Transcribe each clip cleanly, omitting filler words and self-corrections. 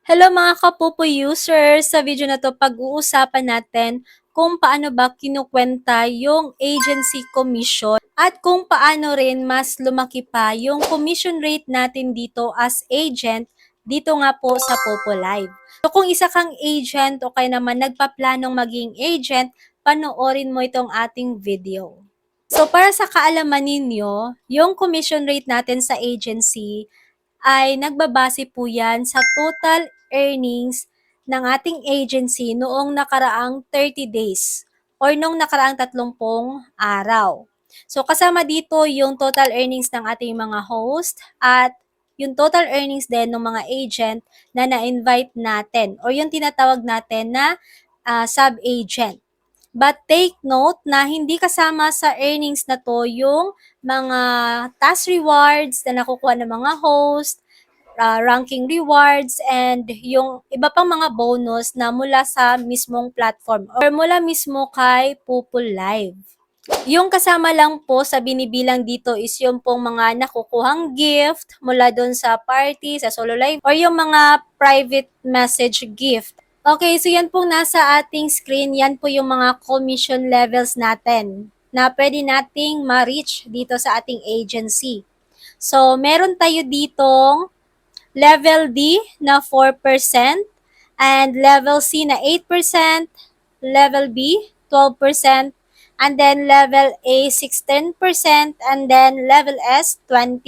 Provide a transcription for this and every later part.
Hello mga kapupo users! Sa video na to, pag-uusapan natin kung paano ba kinukwenta yung agency commission at kung paano rin mas lumaki pa yung commission rate natin dito as agent dito nga po sa Popo Live. So kung isa kang agent o kaya naman nagpaplanong maging agent, panoorin mo itong ating video. So para sa kaalaman ninyo, yung commission rate natin sa agency ay nagbabase po yan sa total earnings ng ating agency noong nakaraang 30 days or noong nakaraang 30 araw. So kasama dito yung total earnings ng ating mga host at yung total earnings din ng mga agent na na-invite natin or yung tinatawag natin na sub-agent. But take note na hindi kasama sa earnings na to yung mga task rewards na nakukuha ng mga host, ranking rewards, and yung iba pang mga bonus na mula sa mismong platform or mula mismo kay Pupul Live. Yung kasama lang po sa binibilang dito is yung pong mga nakukuhang gift mula doon sa party, sa solo live, or yung mga private message gift. Okay, so yan pong nasa ating screen, yan po yung mga commission levels natin na pwede nating ma-reach dito sa ating agency. So, meron tayo ditong level D na 4%, and level C na 8%, level B 12%, and then level A 16%, and then level S 20%.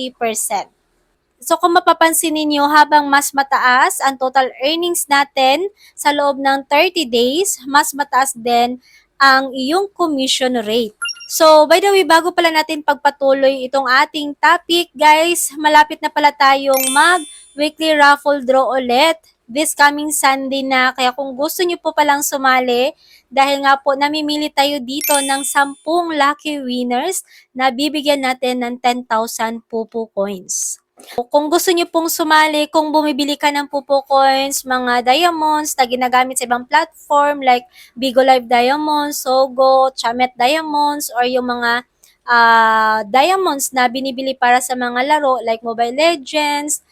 So kung mapapansin ninyo, habang mas mataas ang total earnings natin sa loob ng 30 days, mas mataas din ang iyong commission rate. So, by the way, bago pala natin pagpatuloy itong ating topic, guys, malapit na pala tayong mag-weekly raffle draw ulit this coming Sunday na. Kaya kung gusto nyo po palang sumali, dahil nga po namimili tayo dito ng 10 lucky winners na bibigyan natin ng 10,000 Pupu coins. Kung gusto niyo pong sumali, kung bumibili ka ng Pupo Coins, mga diamonds na ginagamit sa ibang platform like Bigo Live Diamonds, Sogo, Chamet Diamonds, or yung mga diamonds na binibili para sa mga laro like Mobile Legends,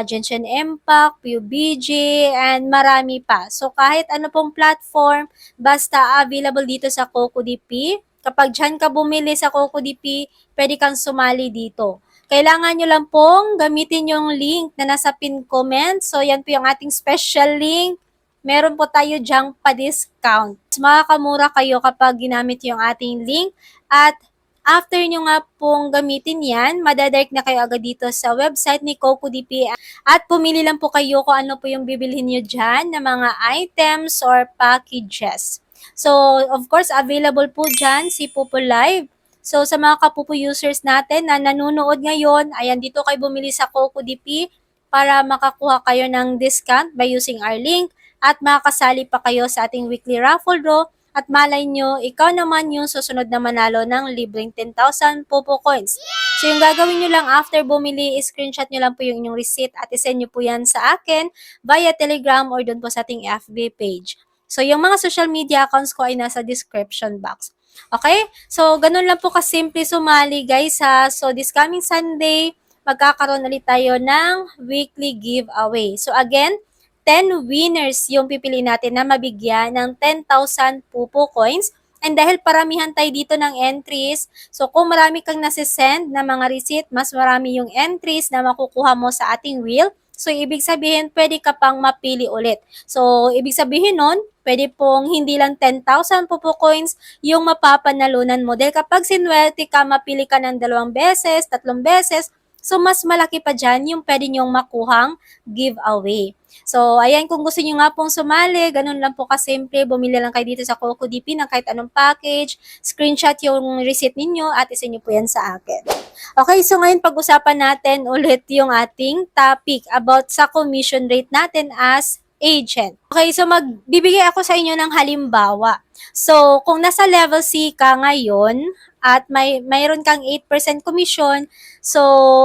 Genshin Impact, PUBG, and marami pa. So kahit ano pong platform, basta available dito sa CocoDP. Kapag dyan ka bumili sa CocoDP, pwede kang sumali dito. Kailangan nyo lang pong gamitin yung link na nasa pin comment. So, yan po yung ating special link. Meron po tayo dyang pa-discount. Makakamura kayo kapag ginamit yung ating link. At after nyo nga pong gamitin yan, madadirect na kayo agad dito sa website ni CocoDP. At pumili lang po kayo kung ano po yung bibilhin nyo dyan na mga items or packages. So, of course, available po dyan si Pupo Live. So, sa mga kapupo users natin na nanonood ngayon, ayan, dito kayo bumili sa CocoDP para makakuha kayo ng discount by using our link at makakasali pa kayo sa ating weekly raffle draw at malay nyo, ikaw naman yung susunod na manalo ng libreng 10,000 Pupo coins. So, yung gagawin nyo lang after bumili, screenshot nyo lang po yung inyong receipt at isend nyo po yan sa akin via Telegram or doon po sa ating FB page. So, yung mga social media accounts ko ay nasa description box. Okay? So, ganun lang po kasimple sumali, guys, ha. So, this coming Sunday, magkakaroon ulit tayo ng weekly giveaway. So, again, 10 winners yung pipili natin na mabigyan ng 10,000 Pupo coins. And dahil paramihan tayo dito ng entries, so kung marami kang nasisend na mga receipt, mas marami yung entries na makukuha mo sa ating wheel. So, ibig sabihin, pwede ka pang mapili ulit. So, ibig sabihin nun, pwede pong hindi lang 10,000 Pupo coins yung mapapanalunan mo. Dahil kapag sinwerte ka, mapili ka ng 2 beses, 3 beses, so mas malaki pa dyan yung pwede nyong makuhang giveaway. So, ayan, kung gusto nyo nga pong sumali, ganun lang po kasimple, bumili lang kayo dito sa CocoDP ng kahit anong package, screenshot yung receipt ninyo at isend nyo po yan sa akin. Okay, so ngayon pag-usapan natin ulit yung ating topic about sa commission rate natin as agent. Okay, so magbibigay ako sa inyo ng halimbawa. So, kung nasa level C ka ngayon at mayroon kang 8% commission, so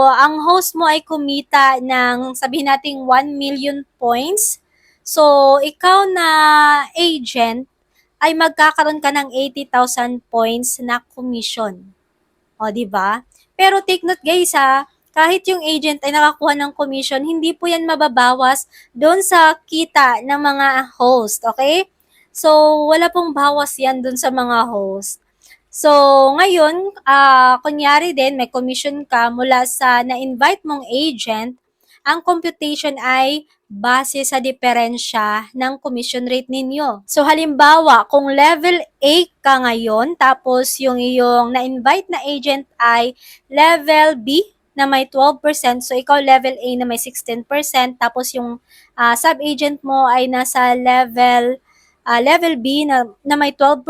ang host mo ay kumita ng sabihin nating 1 million points. So, ikaw na agent ay magkakaroon ka ng 80,000 points na commission. O, di ba? Pero take note guys ha, kahit yung agent ay nakakuha ng commission, hindi po yan mababawas doon sa kita ng mga host, okay? So, wala pong bawas yan doon sa mga host. So, ngayon, kunyari din, may commission ka mula sa na-invite mong agent, ang computation ay base sa diferensya ng commission rate ninyo. So, halimbawa, kung level A ka ngayon, tapos yung iyong na-invite na agent ay level B na may 12%, so ikaw level A na may 16%, tapos yung sub-agent mo ay nasa level B na may 12%,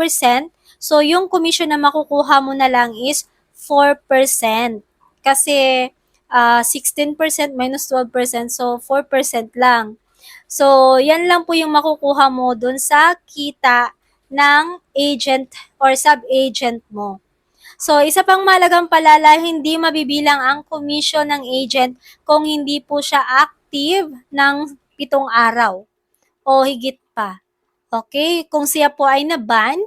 so yung commission na makukuha mo na lang is 4%. Kasi 16% minus 12%, so 4% lang. So, yan lang po yung makukuha mo dun sa kita ng agent or sub-agent mo. So, isa pang mahalagang palala, hindi mabibilang ang commission ng agent kung hindi po siya active ng 7 araw o higit pa. Okay? Kung siya po ay na-ban,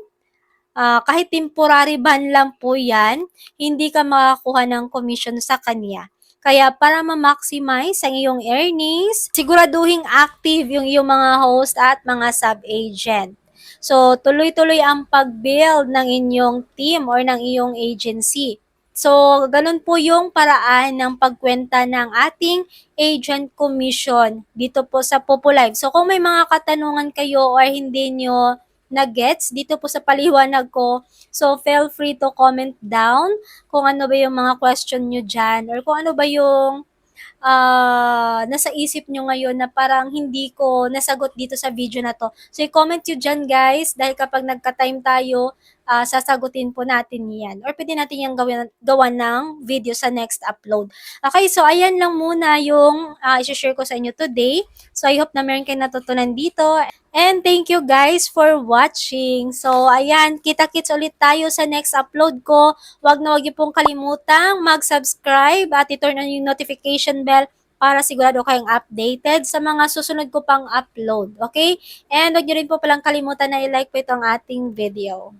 kahit temporary ban lang po yan, hindi ka makakuha ng commission sa kanya. Kaya para ma-maximize ang iyong earnings, siguraduhin active yung iyong mga host at mga sub-agent. So, tuloy-tuloy ang pag-build ng inyong team or ng iyong agency. So, ganun po yung paraan ng pagkwenta ng ating agent commission dito po sa Populive. So, kung may mga katanungan kayo or hindi nyo na-gets dito po sa paliwanag ko, so feel free to comment down kung ano ba yung mga question nyo dyan or kung ano ba yung nasa isip nyo ngayon na parang hindi ko nasagot dito sa video na to. So, i-comment nyo dyan guys dahil kapag nagka-time tayo, sasagutin po natin yan. Or pwede natin yung gawan ng video sa next upload. Okay, so ayan lang muna yung i-share ko sa inyo today. So, I hope na meron kayong natutunan dito. And thank you guys for watching. So, ayan, kita-kits ulit tayo sa next upload ko. Huwag na huwag niyo pong kalimutang mag-subscribe at i-turn on yung notification bell para sigurado kayong updated sa mga susunod ko pang upload. Okay? And huwag niyo rin po palang kalimutan na i-like po itong ating video.